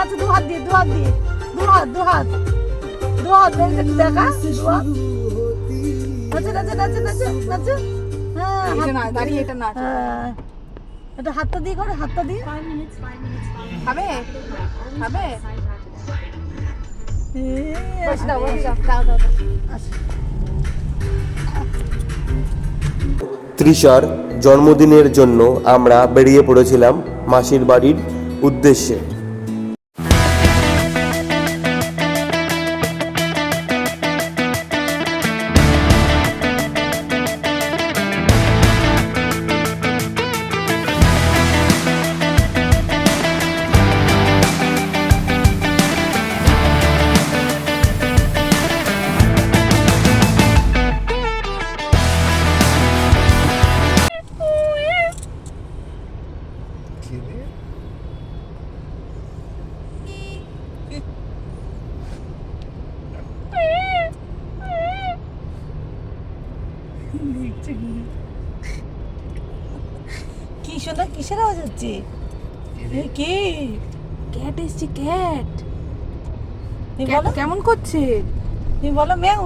নাচো দু হাত দিয়ে দু হাত দিয়ে দু হাত দু হাত দু হাত দেখা দু হাত নাচো নাচো নাচো নাচো নাচো হ্যাঁ এটা না দাঁড়িয়ে এটা নাচ এটা হাতটা দিয়ে করো হাতটা দিয়ে খাবে খাবে বসে দাও দাও দাও তৃষার জন্মদিনের জন্য আমরা বেরিয়ে পড়েছিলাম মাসির বাড়ির উদ্দেশ্যে। কি শোনা কিসের আওয়াজ হচ্ছে কে ক্যাট এসছে ক্যাট তুমি বলো কেমন করছে তুমি বলো ম্যাও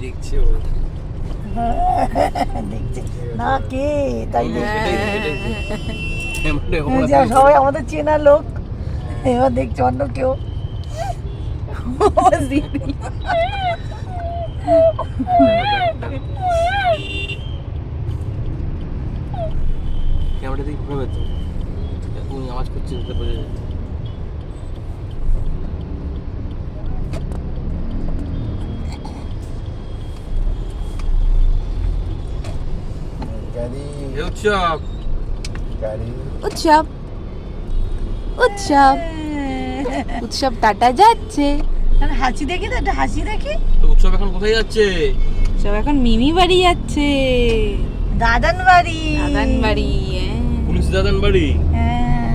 দেখছে দেখছে না কে তাই ওরা সবাই আমাদের চেনা লোক এবার দেখছে অন্য কেউ ক্যামেরা দিয়ে ঘুরে পেতো উনি আওয়াজ করছে যেতে বোঝা যেত। উৎসব উৎসব উৎসব উৎসব টাটা যাচ্ছে হাসি দেখি তো একটা হাসি দেখি তো উৎসব এখন কোথায় যাচ্ছে? সব এখন মিমি বাড়ি যাচ্ছে দাদান বাড়ি দাদান বাড়ি পুলিশ দাদান বাড়ি। হ্যাঁ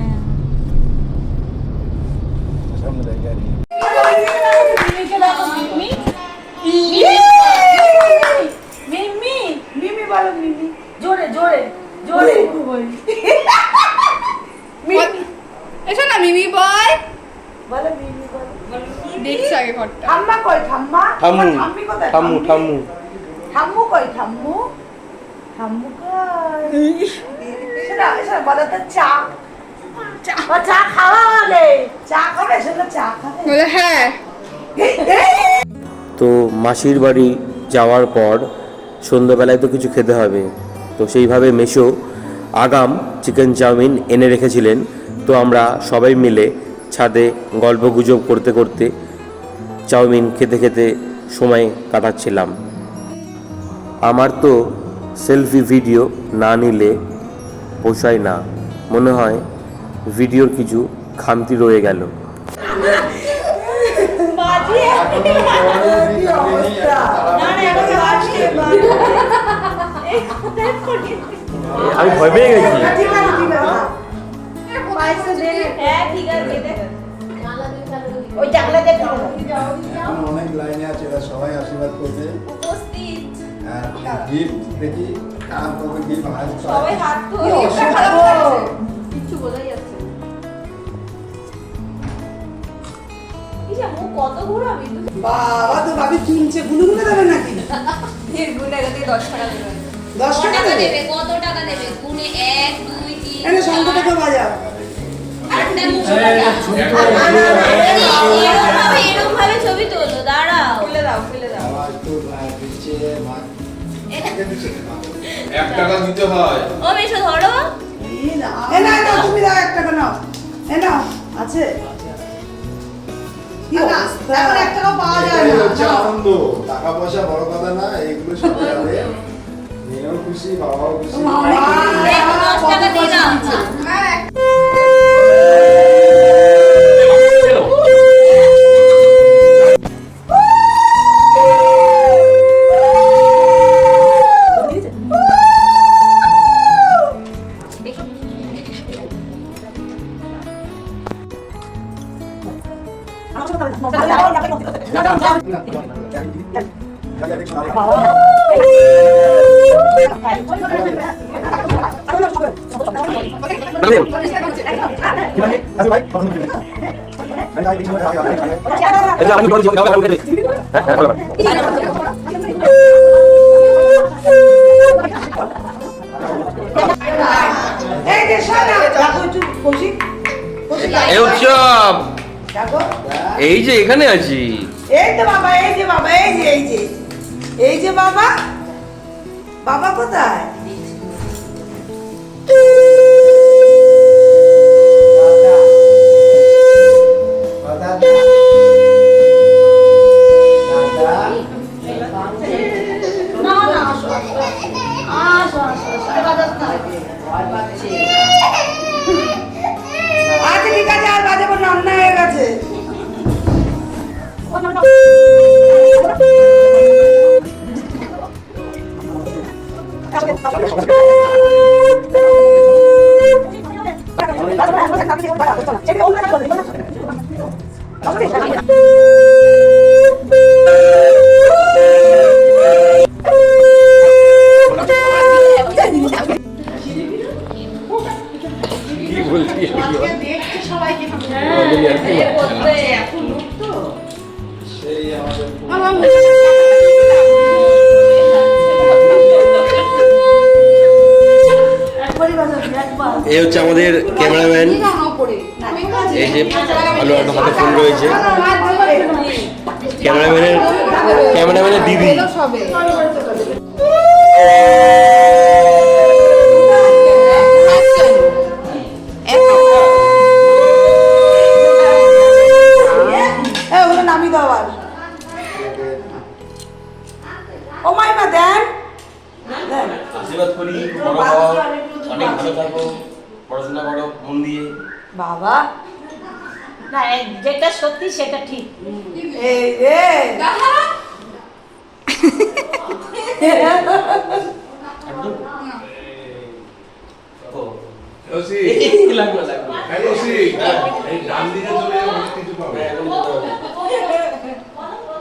মিমি মিমি বলো মিমি জোরে জোরে জোরে এসো না মিমি বয় বলো মিমি বলো দেখছি আগে ঘরটা ঠাম্মা কই ঠাম্মা ঠাম্মু ঠাম্মি কোথায় ঠাম্মু ঠাম্মু ঠাম্মু কই ঠাম্মু ঠাম্মু কই শোনা শোনা বলো তো চা চা চা খাওয়া বলে চা খাবে শোনা চা খাবে বলে হ্যাঁ তো মাসির বাড়ি যাওয়ার পর সন্ধ্যাবেলায় তো কিছু খেতে হবে, তো সেইভাবে মেশো আগাম চিকেন চাউমিন এনে রেখেছিলেন। তো আমরা সবাই মিলে ছাদে গল্পগুজব করতে করতে চাউমিন খেতে খেতে সময় কাটাচ্ছিলাম। আমার তো সেলফি ভিডিও না নিলে পোষায় না, মনে হয় ভিডিওর কিছু খামতি রয়ে গেল। আমি ভয় পেয়ে গেছি। অনেক লাইনে আছে, এরা সবাই আশীর্বাদ করবে। গিফট দেখি কার কত গিফট সবাই হাত ধরে কিছু বোঝাই যাচ্ছে কত ঘোরাবি বাবা তো ভাবি কিনছে গুনুগুনে দেবে নাকি এর গুণ টাকা দিয়ে 10 টাকা দেবে 10 টাকা দেবে কত টাকা দেবে গুনে 1 2 3 এনে শঙ্কটাকে বাজাও এরকম ভাবে ছবি তোলো দাঁড়াও খুলে দাও আওয়াজ তো দিচ্ছে মা 1 টাকা দিতে হয়। ও মেশো ধরো এ না না তুমি দাও 1 টাকা নাও এ নাও আছে কি অবস্থা এখন 1 টাকা পাওয়া যায় এটাই হচ্ছে না আনন্দ, টাকা পয়সা বড় কথা না, এইগুলো সব যাবে। মেয়েও খুশি, বাবাও খুশি। দেখো 10 টাকা দিয়ে দাও আমার এই যে শোনা দেখো একটু কৌশিক এই উৎসব দেখো এই যে এখানে আছি। এই তো বাবা এই যে বাবা এই যে এই যে এই যে বাবা বাবা কোথায় আচ্ছা ঠিক আছে আর বাজাবো না অন্যায় হয়ে গেছে কি বলছি সেই আমাদের এই হচ্ছে আমাদের ক্যামেরাম্যান। এই যে ভালো একটা হাতে ফোন রয়েছে ক্যামেরাম্যানের দিদি। ওগুলো নামি দাও আর ও মাইমা দেন আশীর্বাদ করি, বড় হও, অনেক ভালো থাকো, পড়াশোনা করো মন দিয়ে। বাবা না যেটা সত্যি সেটা ঠিক। এই রে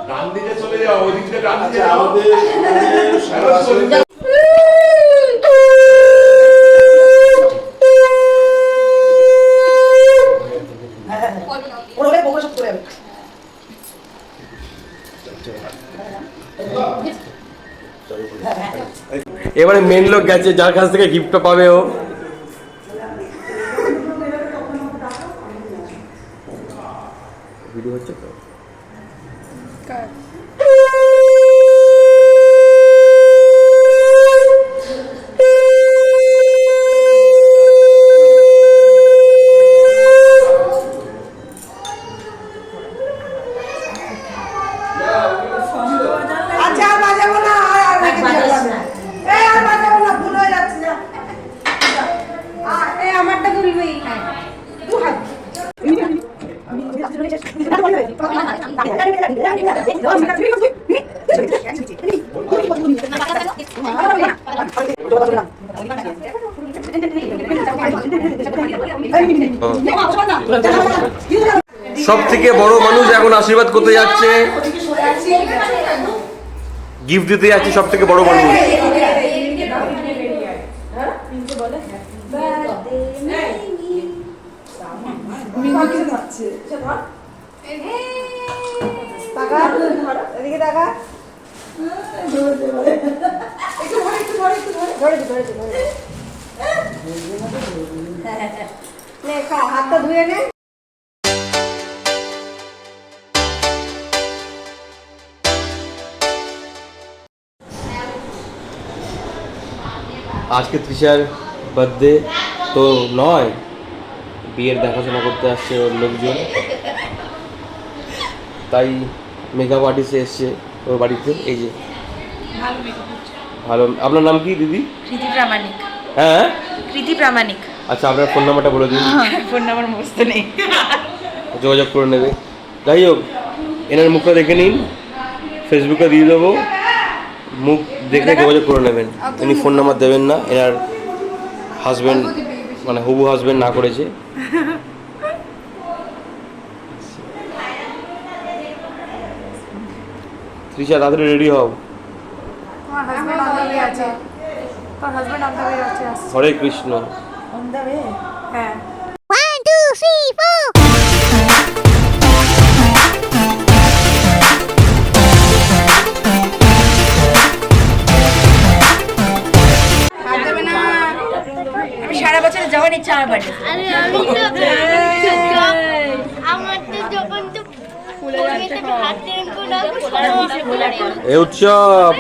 ডান দিকে চলে যাও, ওই দিকটা ডান দিকে আচ্ছা, যাও। আমাদের সরাসরি ওরা বউকে সব করে যাবে এবারে মেন লোক গেছে, যার কাছ থেকে গিফটটা পাবে ও। ভিডিও হচ্ছে তো আচ্ছা আর বাজাবো না আর এই আর বাজাবো না ভুল হয়ে যাচ্ছে যা এই আমারটা বলবি সব থেকে বড় মানুষ এখন আশীর্বাদ করতে যাচ্ছে, গিফট দিতে যাচ্ছে সব থেকে বড় মানুষ। এদিকে টাকা হাতটা ধুয়ে নে আজকে তৃষার বার্থডে তো নয়, বিয়ের দেখাশোনা করতে আসছে ওর লোকজন, তাই মেকআপ আর্টিস্ট এসছে ওর বাড়িতে। এই যে ভালো। আপনার নাম কি দিদি? কৃতি প্রামাণিক। হ্যাঁ কৃতি প্রামাণিক। আচ্ছা, আপনার ফোন নাম্বারটা বলে দিন। ফোন নাম্বার মুখস্থ নেই, যোগাযোগ করে নেবে। যাই হোক, এনার মুখটা দেখে নিন, ফেসবুকে দিয়ে দেবো, মুখ দেখে যোগাযোগ করে নেবেন। উনি ফোন নাম্বার দেবেন না, এনার হাজব্যান্ড মানে হবু হাজব্যান্ড না করেছে। তৃষা তাড়াতাড়ি রেডি হও। তোমার হাজবেন্ড অন দ্য ওয়ে আছে। তোর হাজবেন্ড অন দ্য ওয়ে আছে। হরে কৃষ্ণ। On the way. হ্যাঁ। আমি সারা বছর যাওয়ার ইচ্ছা আমার বাড়ি। আরে আমি তো আমার তো যখন তো ফুলেতে হাতে এরকম রাখবো সারা বছর ফুলে এ উৎসব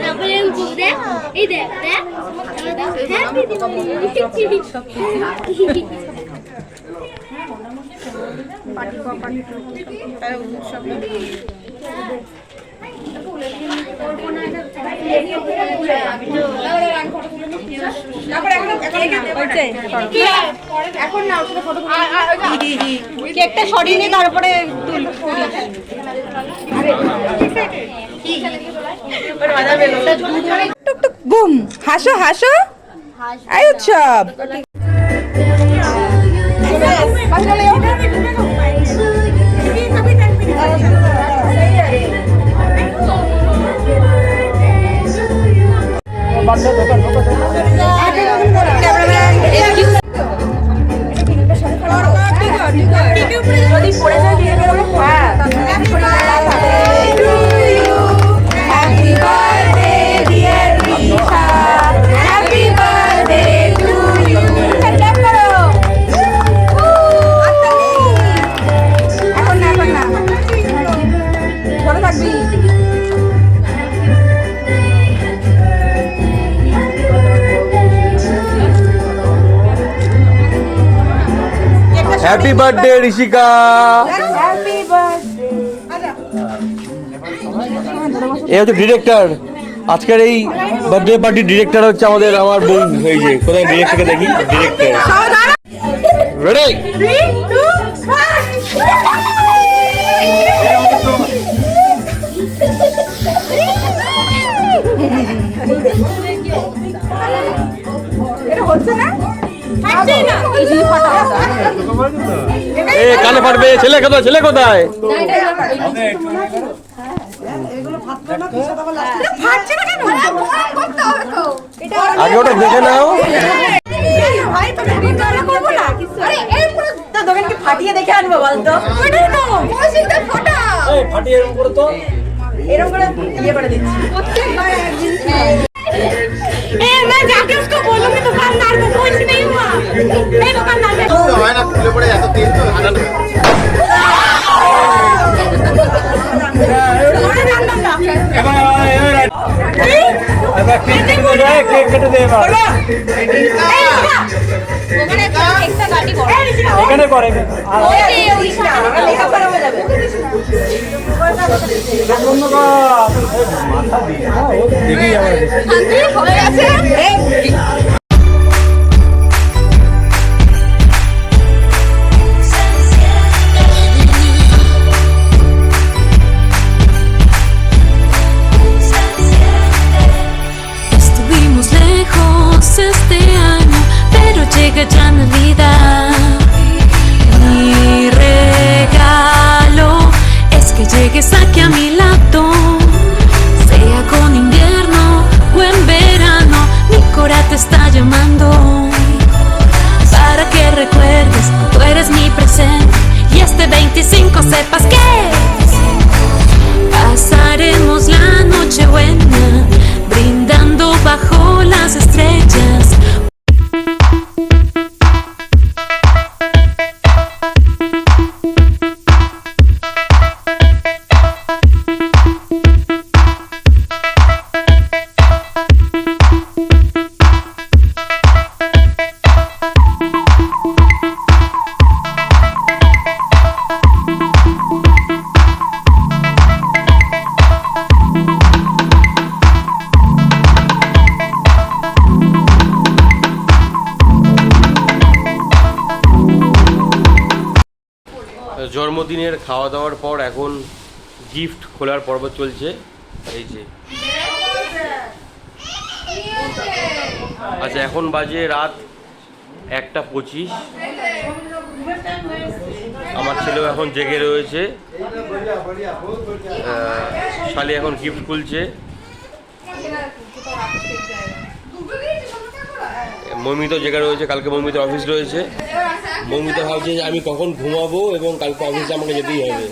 তারপরে আমি ঘুরে এই দেখ দেখ হ্যাপি দিওয়ালি এখন না ওটা ফটো কেকটা সরিয়ে নিয়ে তারপরে বুম হাসো হাসো আই উৎসব যদি পড়ে যায় দিয়ে দেবো। হ্যাঁ happy birthday dear Risha happy birthday to you clap করো এখন না ভালো থাকবি happy birthday Rishika. Happy birthday এ হচ্ছে ডিরেক্টর, আজকের এই বার্থডে পার্টির ডিরেক্টর হচ্ছে আমার বোন। এই যে কোথায় ডিরেক্টরকে দেখি, ডিরেক্টর রেডি। 3 2 1 এটা হচ্ছে না ফাটছেই না এই যে ফাটা এ কানে ফাটবে। ছেলে কোথায়, ছেলে কোথায়? ফাটছে না কেন করতে হবে তো এটা আগে ওটা দেখে নাও। ভাই তো ভিডিওটা করব না আরে এই পুরো তো দোকানকে ফাটিয়ে দেখে আনবো বলতো ওইটাই তো মসজিদে ফাটা এই ফাটিয়ে এরকম করে তো এরকম করে ইয়ে করে দিচ্ছি প্রত্যেকবার একদিন ए मैं जाके उसको बोलूंगी दुकानदार को कुछ नहीं हुआ नहीं दुकानदार को হয় না খুলে পড়ে এত তেল তো হাঁটানো এখানে করে Estuvimos lejos este año, pero llega ya Navidad. Mi regalo es que llegues aquí a mi lado, sea con invierno o en verano. Mi cora te está llamando para que recuerdes, tú eres mi presente y este 25 sepas que pasaremos la noche buena brindando bajo las estrellas. জন্মদিনের খাওয়া দাওয়ার পর এখন gift খোলার পর্ব চলছে। এই যে আচ্ছা এখন বাজে রাত 1:25 আমার ছেলেও এখন জেগে রয়েছে। শালি এখন গিফট খুলছে। মৌমিতা জেগে রয়েছে, কালকে মৌমিতার অফিস রয়েছে। মৌমিতা ভাবছে যে আমি কখন ঘুমাবো এবং কালকে অফিসে আমাকে যেতেই হবে।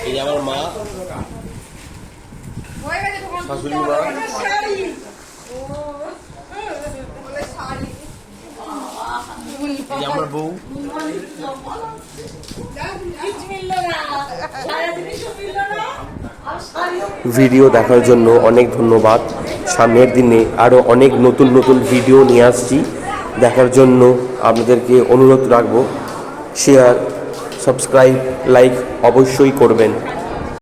এই যে আমার মা, শাশুড়ি মা, এই যে আমার বউ। ভিডিও দেখার জন্য অনেক ধন্যবাদ। সামনের দিনে আরও অনেক নতুন নতুন ভিডিও নিয়ে আসছি, দেখার জন্য আপনাদেরকে অনুরোধ রাখবো। শেয়ার, সাবস্ক্রাইব, লাইক অবশ্যই করবেন।